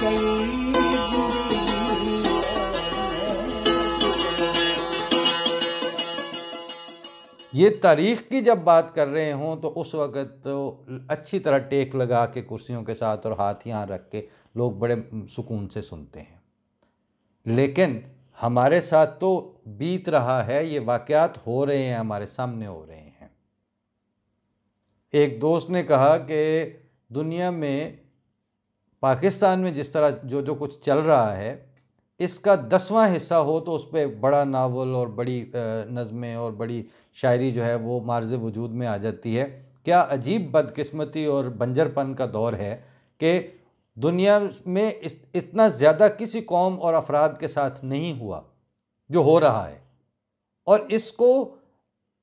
ये तारीख़ की जब बात कर रहे हों तो उस वक़्त तो अच्छी तरह टेक लगा के कुर्सियों के साथ और हाथ यहाँ रख के लोग बड़े सुकून से सुनते हैं। लेकिन हमारे साथ तो बीत रहा है, ये वाक़यात हो रहे हैं, हमारे सामने हो रहे हैं। एक दोस्त ने कहा कि दुनिया में पाकिस्तान में जिस तरह जो जो कुछ चल रहा है, इसका 10वां हिस्सा हो तो उस पर बड़ा नावल और बड़ी नज़में और बड़ी शायरी जो है वो मार्ज़ वजूद में आ जाती है। क्या अजीब बदकिस्मती और बंजरपन का दौर है कि दुनिया में इतना ज़्यादा किसी कौम और अफराद के साथ नहीं हुआ जो हो रहा है, और इसको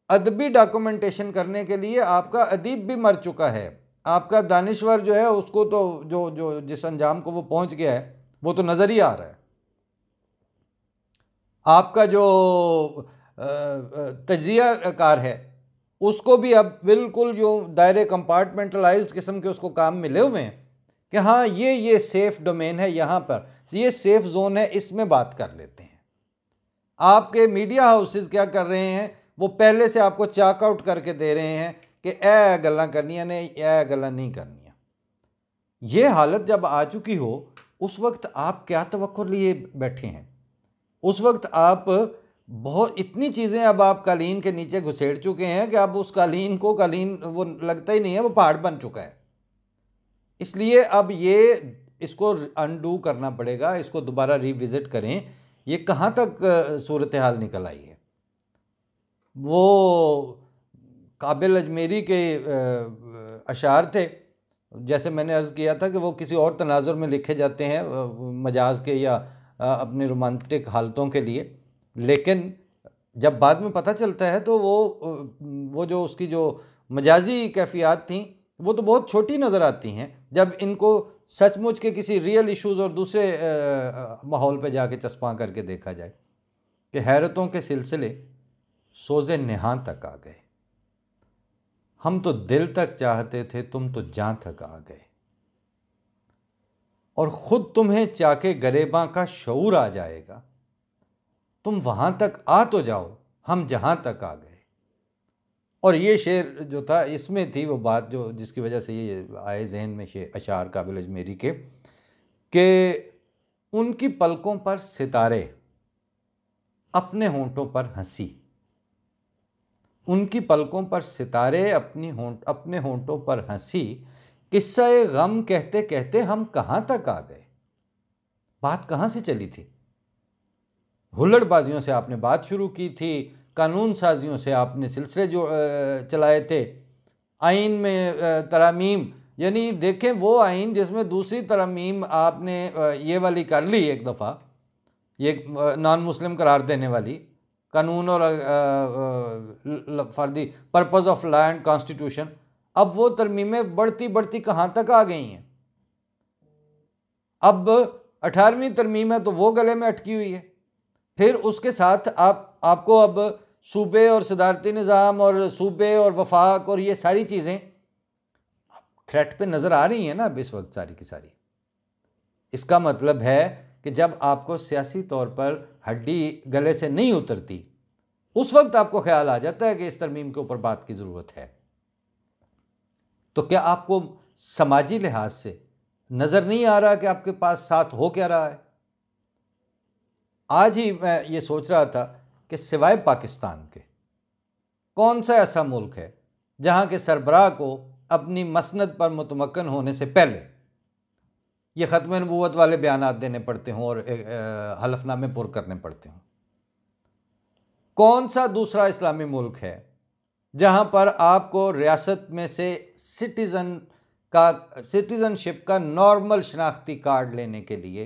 अदबी डॉक्यूमेंटेशन करने के लिए आपका अदीब भी मर चुका है, आपका दानिश्वर जो है उसको तो जो जिस अंजाम को वो पहुंच गया है वो तो नज़र ही आ रहा है। आपका जो तजिया कार है उसको भी अब बिल्कुल जो दायरे कंपार्टमेंटलाइज्ड किस्म के उसको काम मिले हुए हैं कि हाँ ये सेफ़ डोमेन है, यहाँ पर ये सेफ़ जोन है, इसमें बात कर लेते हैं। आपके मीडिया हाउसेस क्या कर रहे हैं, वो पहले से आपको चेक आउट करके दे रहे हैं कि ए गल्लां करनियां ने, ए गल्लां नहीं करनियां। ये हालत जब आ चुकी हो उस वक्त आप क्या तवक्को लिए बैठे हैं? उस वक्त आप बहुत इतनी चीज़ें अब आप कालीन के नीचे घुसेड़ चुके हैं कि अब उस कालीन वो लगता ही नहीं है, वो पहाड़ बन चुका है। इसलिए अब इसको अनडू करना पड़ेगा, इसको दोबारा रिविज़िट करें। ये कहाँ तक सूरत हाल निकल आई है। वो काबिल अजमेरी के अशार थे, जैसे मैंने अर्ज़ किया था कि वो किसी और तनाजुर में लिखे जाते हैं मजाज के या अपने रोमांटिक हालतों के लिए, लेकिन जब बाद में पता चलता है तो वो जो उसकी जो मजाजी कैफियत थी वो तो बहुत छोटी नज़र आती हैं जब इनको सचमुच के किसी रियल इश्यूज़ और दूसरे माहौल पे जाके चस्पा करके देखा जाए कि हैरतों के सिलसिले सोज़े निहां तक आ गए। हम तो दिल तक चाहते थे, तुम तो जान तक आ गए, और ख़ुद तुम्हें चाके गरेबां का शऊर आ जाएगा। तुम वहाँ तक आ तो जाओ, हम जहाँ तक आ गए। और ये शेर जो था इसमें थी वो बात जो जिसकी वजह से ये आए जहन में शेर अशार काबिल अजमेरी के कि उनकी पलकों पर सितारे, अपने होंठों पर हंसी। उनकी पलकों पर सितारे, अपने होंठों पर हंसी, किस्सा गम कहते कहते हम कहाँ तक आ गए। बात कहाँ से चली थी? हुल्लड़बाजियों से आपने बात शुरू की थी, कानून साजियों से आपने सिलसिले जो चलाए थे, आइन में तरमीम, यानी देखें वो आइन जिसमें दूसरी तरमीम आपने ये वाली कर ली एक दफ़ा, ये नॉन मुस्लिम करार देने वाली कानून और for the purpose of law and constitution. अब वो तरमीमें बढ़ती बढ़ती कहाँ तक आ गई हैं? अब 18वीं तरमीम है तो वो गले में अटकी हुई है। फिर उसके साथ आपको अब सूबे और सदारती निज़ाम और सूबे और वफाक और ये सारी चीज़ें थ्रेट पे नज़र आ रही हैं ना अब इस वक्त सारी की सारी। इसका मतलब है कि जब आपको सियासी तौर पर हड्डी गले से नहीं उतरती उस वक्त आपको ख्याल आ जाता है कि इस तरमीम के ऊपर बात की ज़रूरत है। तो क्या आपको समाजी लिहाज से नज़र नहीं आ रहा कि आपके पास साथ हो क्या रहा है? आज ही मैं ये सोच रहा था कि सिवाय पाकिस्तान के कौन सा ऐसा मुल्क है जहाँ के सरबराह को अपनी मसनद पर मुतमक्कन होने से पहले ये ख़त्म नबूवत वाले बयानात देने पड़ते हों और हलफनामे पुर करने पड़ते हों? कौन सा दूसरा इस्लामी मुल्क है जहाँ पर आपको रियासत में से सिटीज़नशिप का नॉर्मल शनाख्ती कार्ड लेने के लिए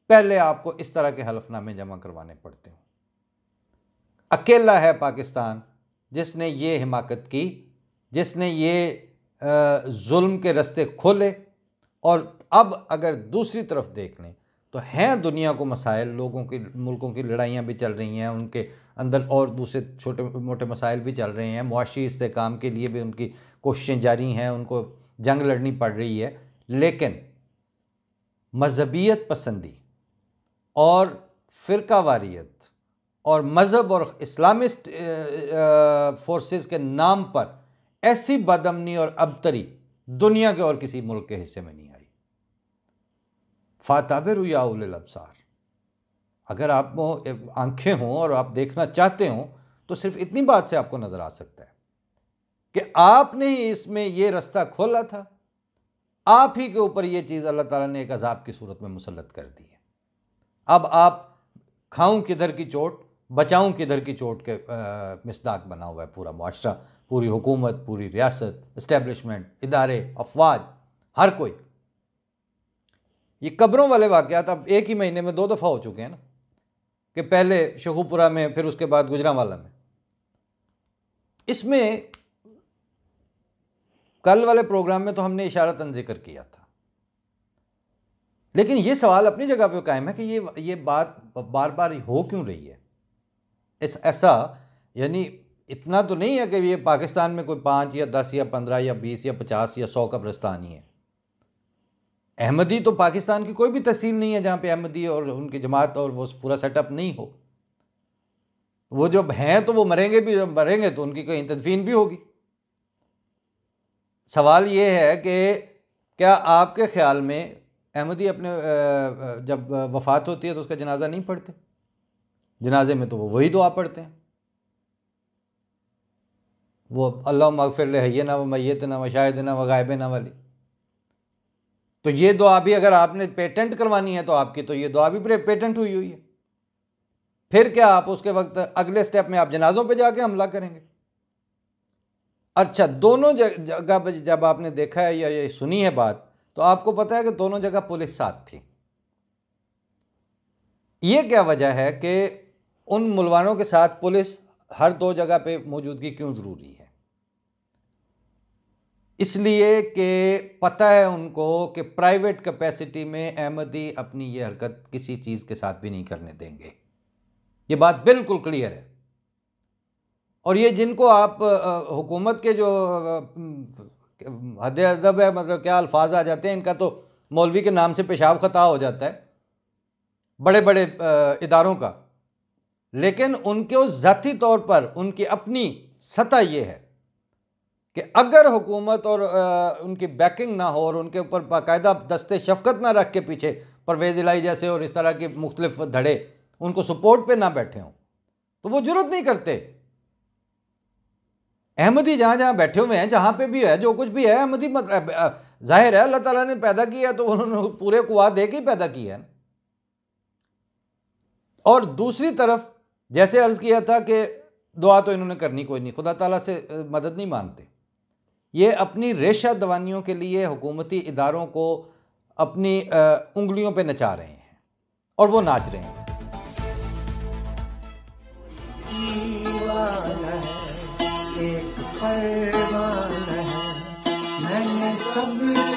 पहले आपको इस तरह के हलफनामे जमा करवाने पड़ते हों? अकेला है पाकिस्तान जिसने ये हिमाकत की, जिसने ये जुल्म के रास्ते खोले। और अब अगर दूसरी तरफ देख लें तो हैं दुनिया को मसाइल, लोगों की मुल्कों की लड़ाइयाँ भी चल रही हैं, उनके अंदर और दूसरे छोटे मोटे मसाइल भी चल रहे हैं, मुआशी इस्तेकाम के लिए भी उनकी कोशिशें जारी हैं, उनको जंग लड़नी पड़ रही है। लेकिन मजहबियत पसंदी और फ़िरकावारियत और मज़हब और इस्लामिस्ट फोर्सेस के नाम पर ऐसी बदअमनी और अबतरी दुनिया के और किसी मुल्क के हिस्से में नहीं आई। फाताबिरु या उलिल अब्सार, अगर आप आंखें हों और आप देखना चाहते हो तो सिर्फ इतनी बात से आपको नज़र आ सकता है कि आपने ही इसमें ये रास्ता खोला था, आप ही के ऊपर ये चीज़ अल्लाह ताला ने एक अजाब की सूरत में मुसल्लत कर दी है। अब आप खाऊं किधर की चोट बचाऊं किधर की चोट के मिसदाक बना हुआ है पूरा मुआशरा, पूरी हुकूमत, पूरी रियासत, इस्टेब्लिशमेंट, इदारे, अफवाज, हर कोई। ये कब्रों वाले वाक़यात अब एक ही महीने में 2 दफ़ा हो चुके हैं ना, कि पहले शेखुपुरा में, फिर उसके बाद गुजरांवाला में। इसमें कल वाले प्रोग्राम में तो हमने इशारतन जिक्र किया था, लेकिन ये सवाल अपनी जगह पे कायम है कि ये बात बार बार हो क्यों रही है। ऐसा यानी इतना तो नहीं है कि ये पाकिस्तान में कोई 5 या 10 या 15 या 20 या 50 या 100 कब्रिस्तान ही है। अहमदी तो पाकिस्तान की कोई भी तहसील नहीं है जहाँ पे अहमदी और उनकी जमात और वो पूरा सेटअप नहीं हो। वो जब हैं तो वो मरेंगे भी, जब मरेंगे तो उनकी कोई तदफीन भी होगी। सवाल ये है कि क्या आपके ख्याल में अहमदी अपने जब वफ़ात होती है तो उसका जनाजा नहीं पढ़ते? जनाजे में तो वो वही दुआ पढ़ते हैं, वो अल्लाह मग़फ़िर लिहय्यिना व मय्यितना व शाहिदिना व गायबिना वाली। तो ये दुआ भी अगर आपने पेटेंट करवानी है तो आपकी तो ये दुआ भी पेटेंट हुई है। फिर क्या आप उसके वक्त अगले स्टेप में आप जनाजों पे जाके हमला करेंगे? अच्छा, दोनों जगह जब आपने देखा है या ये सुनी है बात, तो आपको पता है कि दोनों जगह पुलिस साथ थी। ये क्या वजह है कि उन मुलवानों के साथ पुलिस हर 2 जगह पे मौजूदगी क्यों ज़रूरी है? इसलिए कि पता है उनको कि प्राइवेट कैपेसिटी में अहमदी अपनी ये हरकत किसी चीज़ के साथ भी नहीं करने देंगे। ये बात बिल्कुल क्लियर है। और ये जिनको आप हुकूमत के जो हद अदब है, मतलब क्या अल्फाज आ जाते हैं इनका, तो मौलवी के नाम से पेशाब ख़ता हो जाता है बड़े बड़े इदारों का, लेकिन उनके ज़ाती तौर पर उनकी अपनी सतह ये है कि अगर हुकूमत और उनकी बैकिंग ना हो और उनके ऊपर बाकायदा दस्ते शफकत ना रख के पीछे परवेज़ इलाही जैसे और इस तरह के मुख्तलिफ धड़े उनको सपोर्ट पे ना बैठे हों, तो वो जुर्रत नहीं करते। अहमदी जहाँ जहाँ बैठे हुए हैं, जहाँ पे भी है, जो कुछ भी है, अहमदी मतलब जाहिर है अल्लाह ताला ने पैदा किया तो उन्होंने पूरे कुआ दे के पैदा किया है। और दूसरी तरफ जैसे अर्ज़ किया था कि दुआ तो इन्होंने करनी कोई नहीं, खुदा ताला से मदद नहीं मांगते। ये अपनी रेशा दवानियों के लिए हुकूमती इदारों को अपनी उंगलियों पे नचा रहे हैं और वो नाच रहे हैं। एक फरमान है, मैंने सब